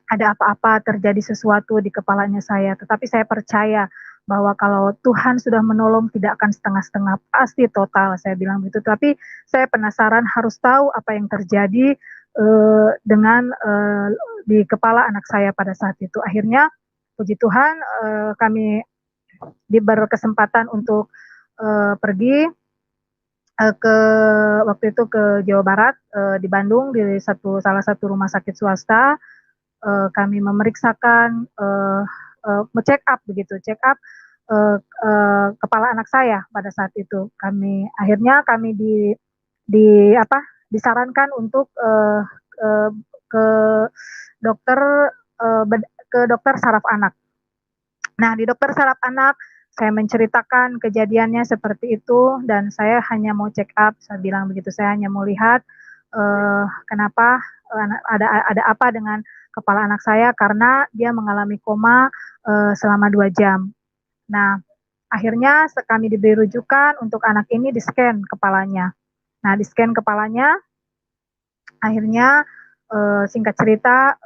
ada apa-apa, terjadi sesuatu di kepalanya saya. Tetapi saya percaya bahwa kalau Tuhan sudah menolong tidak akan setengah-setengah, pasti total, saya bilang begitu. Tapi saya penasaran harus tahu apa yang terjadi dengan di kepala anak saya pada saat itu. Akhirnya, puji Tuhan, kami diberi kesempatan untuk pergi ke waktu itu ke Jawa Barat, di Bandung, di salah satu rumah sakit swasta. Kami memeriksakan, check up begitu, check up kepala anak saya pada saat itu. Akhirnya kami disarankan untuk ke dokter ke dokter saraf anak. Nah, di dokter saraf anak saya menceritakan kejadiannya seperti itu, dan saya hanya mau check up, saya bilang begitu, saya hanya mau lihat kenapa ada apa dengan kepala anak saya, karena dia mengalami koma selama 2 jam. Nah, akhirnya kami diberi rujukan untuk anak ini di-scan kepalanya. Nah, di-scan kepalanya, akhirnya singkat cerita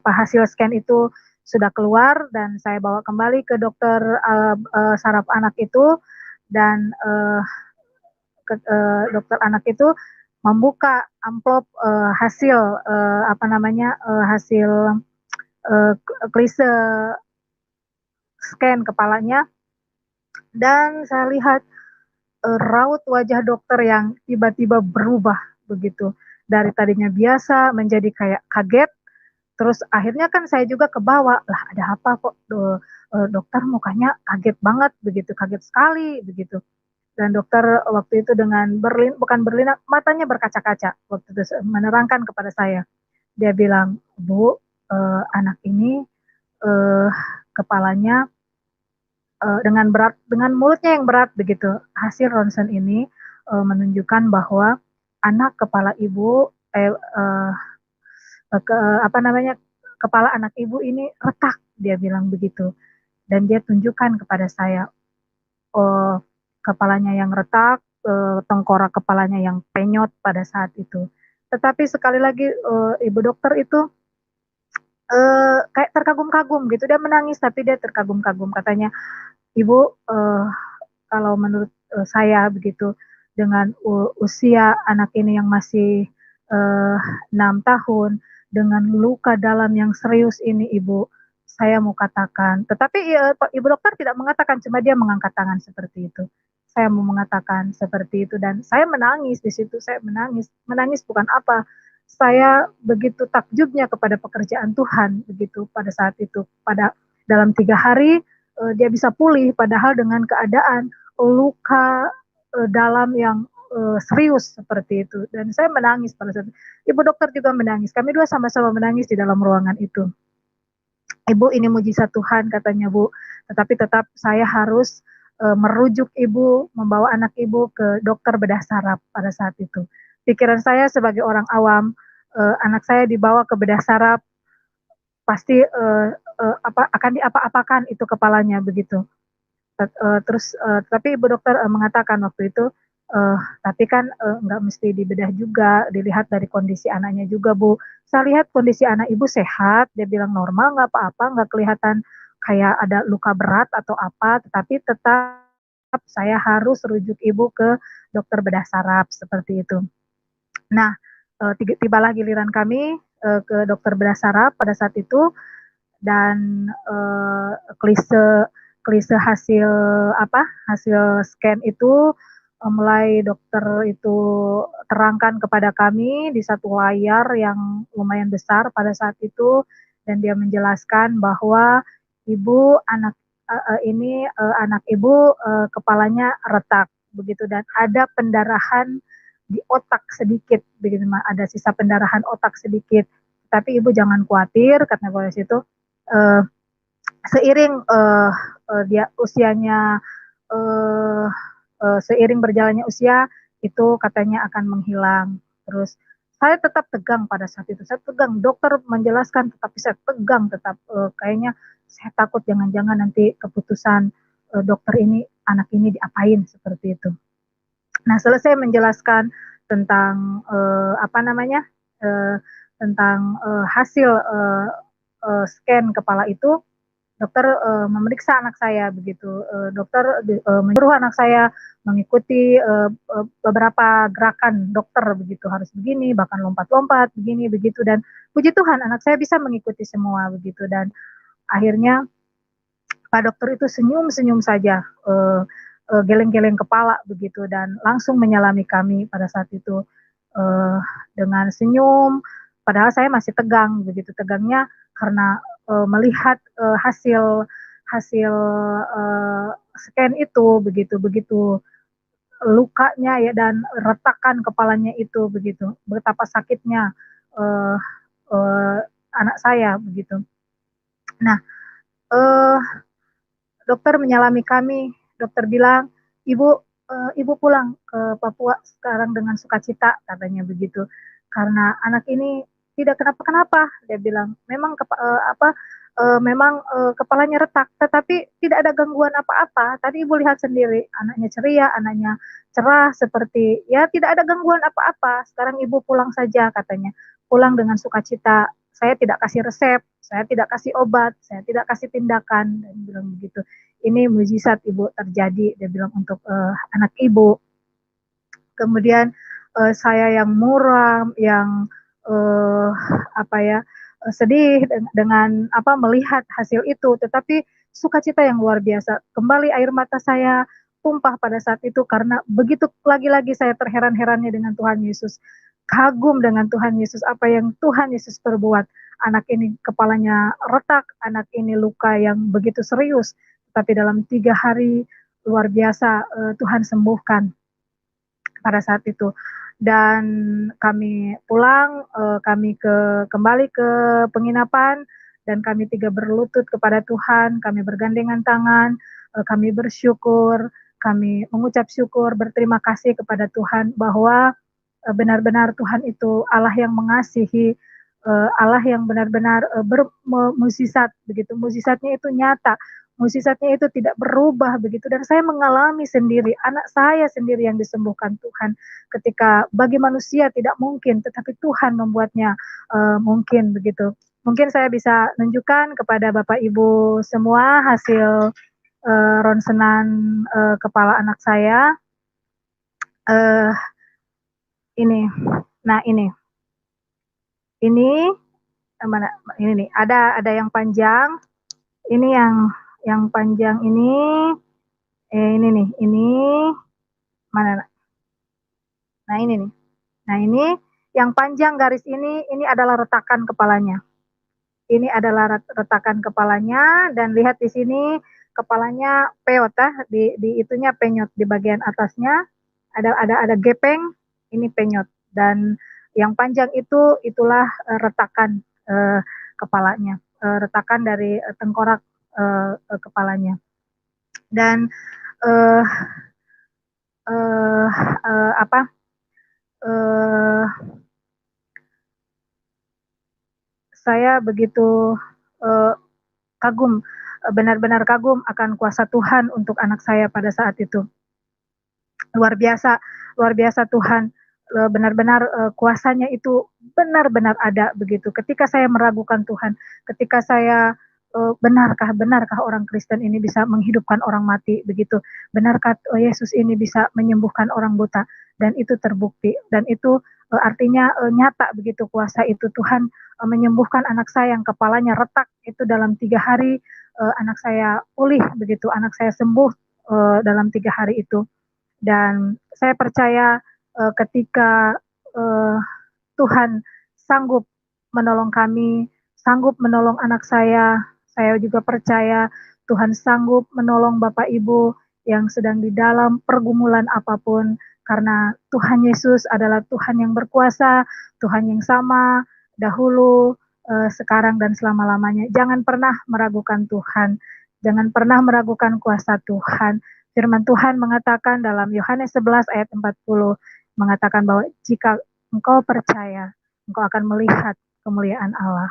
hasil scan itu sudah keluar, dan saya bawa kembali ke dokter saraf anak itu, dan dokter anak itu membuka amplop hasil hasil klise scan kepalanya, dan saya lihat raut wajah dokter yang tiba-tiba berubah begitu, dari tadinya biasa menjadi kayak kaget. Terus akhirnya kan saya juga kebawa, lah ada apa kok dokter mukanya kaget banget begitu, kaget sekali begitu. Dan dokter waktu itu dengan matanya berkaca-kaca waktu itu menerangkan kepada saya. Dia bilang, Bu, anak ini kepalanya dengan mulutnya yang berat begitu. Hasil ronsen ini menunjukkan bahwa anak kepala ibu kepala anak ibu ini retak, dia bilang begitu. Dan dia tunjukkan kepada saya kepalanya yang retak, tengkorak kepalanya yang penyot pada saat itu. Tetapi sekali lagi ibu dokter itu kayak terkagum-kagum gitu, dia menangis tapi dia terkagum-kagum, katanya, Ibu, kalau menurut saya begitu, dengan usia anak ini yang masih 6 tahun, dengan luka dalam yang serius ini Ibu, saya mau katakan, tetapi ibu dokter tidak mengatakan, cuma dia mengangkat tangan seperti itu. Saya mau mengatakan seperti itu, dan saya menangis di situ, saya menangis bukan apa, saya begitu takjubnya kepada pekerjaan Tuhan begitu pada saat itu. Dalam 3 hari dia bisa pulih, padahal dengan keadaan luka dalam yang serius seperti itu. Dan saya menangis pada saat itu. Ibu dokter juga menangis. Kami dua sama-sama menangis di dalam ruangan itu. Ibu, ini mujizat Tuhan, katanya Bu. Tetapi tetap saya harus merujuk Ibu, membawa anak Ibu ke dokter bedah saraf pada saat itu. Pikiran saya sebagai orang awam, anak saya dibawa ke bedah saraf, pasti akan diapa-apakan itu kepalanya begitu. Tapi ibu dokter mengatakan waktu itu, Tapi kan nggak mesti dibedah juga, dilihat dari kondisi anaknya juga, Bu. Saya lihat kondisi anak ibu sehat, dia bilang normal, nggak apa-apa, nggak kelihatan kayak ada luka berat atau apa, tetapi tetap saya harus rujuk ibu ke dokter bedah saraf seperti itu. Nah, tibalah giliran kami ke dokter bedah saraf pada saat itu, dan klise klise hasil hasil scan itu mulai dokter itu terangkan kepada kami di satu layar yang lumayan besar pada saat itu, dan dia menjelaskan bahwa ibu anak ini anak ibu kepalanya retak begitu, dan ada pendarahan di otak sedikit begitu, ada sisa pendarahan otak sedikit, tapi ibu jangan khawatir karena pada situ uh, seiring dia usianya uh, seiring berjalannya usia itu katanya akan menghilang. Terus saya tetap tegang pada saat itu. Saya tegang. Dokter menjelaskan, tetapi saya tegang tetap. Kayaknya saya takut jangan-jangan nanti keputusan dokter ini anak ini diapain seperti itu. Nah, selesai menjelaskan tentang tentang hasil scan kepala itu, dokter memeriksa anak saya begitu. Dokter menyuruh anak saya mengikuti beberapa gerakan dokter begitu, harus begini, bahkan lompat-lompat begini begitu, dan puji Tuhan anak saya bisa mengikuti semua begitu, dan akhirnya Pak dokter itu senyum-senyum saja, geleng-geleng kepala begitu, dan langsung menyalami kami pada saat itu dengan senyum. Padahal saya masih tegang begitu, tegangnya karena melihat hasil hasil scan itu begitu begitu lukanya ya, dan retakan kepalanya itu begitu, betapa sakitnya uh, uh, anak saya begitu. Nah, uh, dokter menyalami kami, dokter bilang, ibu pulang ke Papua sekarang dengan sukacita katanya begitu, karena anak ini tidak kenapa-kenapa, dia bilang memang memang kepalanya retak, tetapi tidak ada gangguan apa-apa. Tadi ibu lihat sendiri, anaknya ceria, anaknya cerah, seperti ya tidak ada gangguan apa-apa. Sekarang ibu pulang saja katanya, pulang dengan sukacita. Saya tidak kasih resep, saya tidak kasih obat, saya tidak kasih tindakan, dan bilang begitu. Ini mujizat ibu terjadi, dia bilang, untuk anak ibu. Kemudian saya yang muram, yang uh, sedih dengan melihat hasil itu, tetapi sukacita yang luar biasa. Kembali air mata saya tumpah pada saat itu, karena begitu lagi-lagi saya terheran-herannya dengan Tuhan Yesus, kagum dengan Tuhan Yesus, apa yang Tuhan Yesus perbuat. Anak ini kepalanya retak, anak ini luka yang begitu serius, tapi dalam 3 hari luar biasa Tuhan sembuhkan pada saat itu. Dan kami pulang, kami kembali ke penginapan, dan kami 3 berlutut kepada Tuhan, kami bergandengan tangan, kami bersyukur, kami mengucap syukur, berterima kasih kepada Tuhan bahwa benar-benar Tuhan itu Allah yang mengasihi, Allah yang benar-benar bermukjizat begitu. Mukjizatnya itu nyata, mukjizatnya itu tidak berubah begitu, dan saya mengalami sendiri, anak saya sendiri yang disembuhkan Tuhan, ketika bagi manusia tidak mungkin, tetapi Tuhan membuatnya mungkin begitu. Mungkin saya bisa tunjukkan kepada Bapak Ibu semua hasil ronsenan kepala anak saya. Ini, nah ini mana? Ini nih, ada yang panjang, ini yang panjang ini, ini nih, ini mana? Nah ini nih, nah ini yang panjang garis ini adalah retakan kepalanya. Ini adalah retakan kepalanya, dan lihat di sini kepalanya peot di itunya penyot, di bagian atasnya ada gepeng, ini penyot, dan yang panjang itulah retakan kepalanya, retakan dari tengkorak kepalanya. Dan uh, uh, uh, apa uh, saya begitu uh, kagum, benar-benar kagum akan kuasa Tuhan untuk anak saya pada saat itu. luar biasa Tuhan. Benar-benar kuasanya itu benar-benar ada begitu. Ketika saya meragukan Tuhan, ketika saya benarkah orang Kristen ini bisa menghidupkan orang mati begitu, benarkah Yesus ini bisa menyembuhkan orang buta, dan itu terbukti, dan itu artinya nyata begitu kuasa itu. Tuhan menyembuhkan anak saya yang kepalanya retak itu dalam 3 hari, anak saya pulih begitu, anak saya sembuh dalam 3 hari itu. Dan saya percaya ketika Tuhan sanggup menolong kami, sanggup menolong anak saya juga percaya Tuhan sanggup menolong Bapak Ibu yang sedang di dalam pergumulan apapun, karena Tuhan Yesus adalah Tuhan yang berkuasa, Tuhan yang sama dahulu, sekarang dan selama-lamanya. Jangan pernah meragukan Tuhan, jangan pernah meragukan kuasa Tuhan. Firman Tuhan mengatakan dalam Yohanes 11 ayat 40, mengatakan bahwa jika engkau percaya, engkau akan melihat kemuliaan Allah.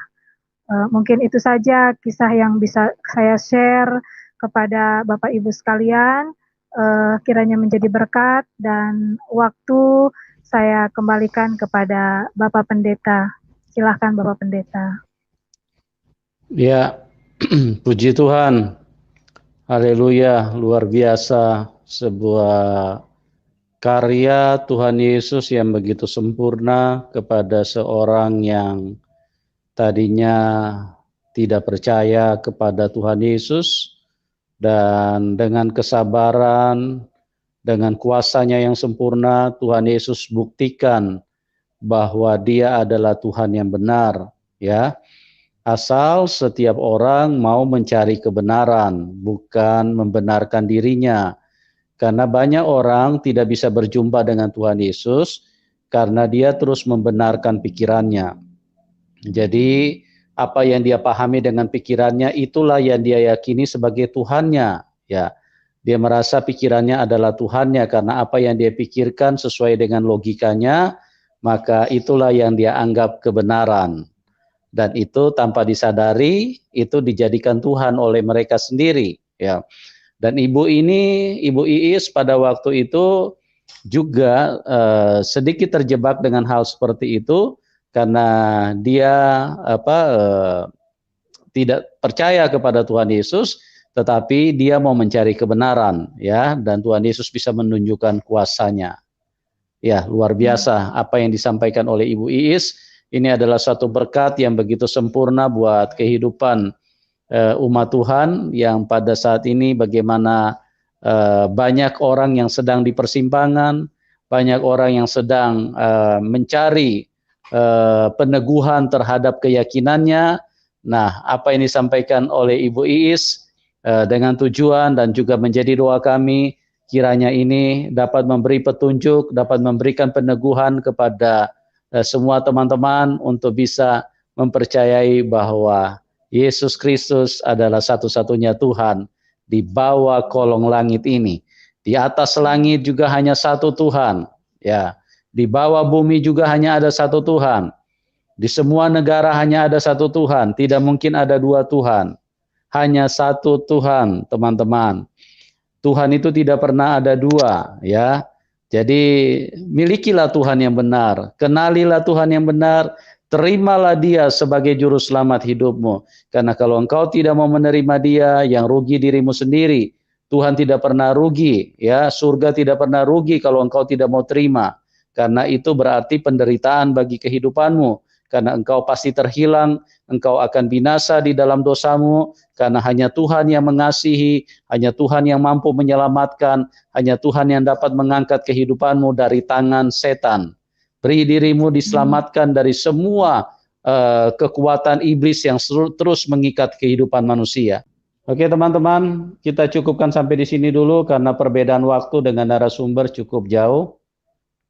Mungkin itu saja kisah yang bisa saya share kepada Bapak Ibu sekalian, kiranya menjadi berkat, dan waktu saya kembalikan kepada Bapak Pendeta. Silahkan Bapak Pendeta. Ya, puji Tuhan. Haleluya, luar biasa, sebuah karya Tuhan Yesus yang begitu sempurna kepada seorang yang tadinya tidak percaya kepada Tuhan Yesus, dan dengan kesabaran, dengan kuasanya yang sempurna, Tuhan Yesus buktikan bahwa Dia adalah Tuhan yang benar, ya. Asal setiap orang mau mencari kebenaran, bukan membenarkan dirinya. Karena banyak orang tidak bisa berjumpa dengan Tuhan Yesus karena dia terus membenarkan pikirannya. Jadi apa yang dia pahami dengan pikirannya itulah yang dia yakini sebagai Tuhannya, ya. Dia merasa pikirannya adalah Tuhannya karena apa yang dia pikirkan sesuai dengan logikanya, maka itulah yang dia anggap kebenaran. Dan itu tanpa disadari itu dijadikan Tuhan oleh mereka sendiri, ya. Dan ibu Iis pada waktu itu juga sedikit terjebak dengan hal seperti itu karena dia tidak percaya kepada Tuhan Yesus, tetapi dia mau mencari kebenaran, ya, dan Tuhan Yesus bisa menunjukkan kuasanya. Ya, luar biasa apa yang disampaikan oleh Ibu Iis. Ini adalah satu berkat yang begitu sempurna buat kehidupan umat Tuhan yang pada saat ini bagaimana banyak orang yang sedang di persimpangan, banyak orang yang sedang mencari peneguhan terhadap keyakinannya. Nah, apa yang disampaikan oleh Ibu Iis dengan tujuan dan juga menjadi doa kami, kiranya ini dapat memberi petunjuk, dapat memberikan peneguhan kepada semua teman-teman untuk bisa mempercayai bahwa Yesus Kristus adalah satu-satunya Tuhan di bawah kolong langit ini. Di atas langit juga hanya satu Tuhan, ya. Di bawah bumi juga hanya ada satu Tuhan. Di semua negara hanya ada satu Tuhan, tidak mungkin ada dua Tuhan. Hanya satu Tuhan, teman-teman. Tuhan itu tidak pernah ada dua, ya. Jadi milikilah Tuhan yang benar, kenalilah Tuhan yang benar, terimalah Dia sebagai juru selamat hidupmu. Karena kalau engkau tidak mau menerima Dia, yang rugi dirimu sendiri. Tuhan tidak pernah rugi, ya. Surga tidak pernah rugi kalau engkau tidak mau terima. Karena itu berarti penderitaan bagi kehidupanmu. Karena engkau pasti terhilang, engkau akan binasa di dalam dosamu, karena hanya Tuhan yang mengasihi, hanya Tuhan yang mampu menyelamatkan, hanya Tuhan yang dapat mengangkat kehidupanmu dari tangan setan. Beri dirimu diselamatkan dari semua kekuatan iblis yang terus mengikat kehidupan manusia. Oke teman-teman, kita cukupkan sampai di sini dulu karena perbedaan waktu dengan narasumber cukup jauh.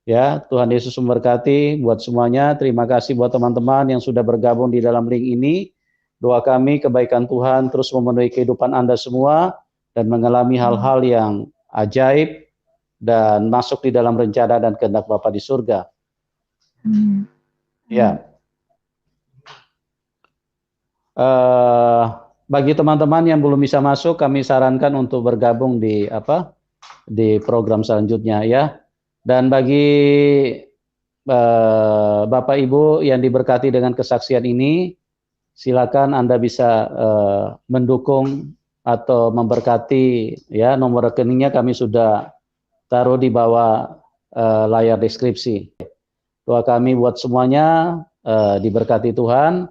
Ya, Tuhan Yesus memberkati buat semuanya. Terima kasih buat teman-teman yang sudah bergabung di dalam link ini. Doa kami kebaikan Tuhan terus memenuhi kehidupan Anda semua dan mengalami hal-hal yang ajaib dan masuk di dalam rencana dan kehendak Bapa di surga. Ya. Bagi teman-teman yang belum bisa masuk, kami sarankan untuk bergabung di di program selanjutnya ya. Dan bagi Bapak Ibu yang diberkati dengan kesaksian ini, silakan Anda bisa mendukung atau memberkati ya. Nomor rekeningnya kami sudah taruh di bawah layar deskripsi. Doa kami buat semuanya diberkati Tuhan,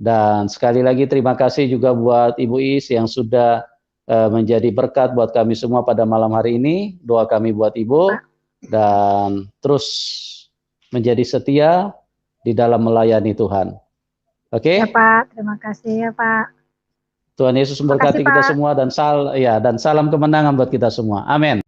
dan sekali lagi terima kasih juga buat Ibu Is yang sudah menjadi berkat buat kami semua pada malam hari ini. Doa kami buat Ibu dan terus menjadi setia di dalam melayani Tuhan. Oke? Ya Pak, terima kasih ya Pak. Tuhan Yesus memberkati kita semua dan salam kemenangan buat kita semua. Amin.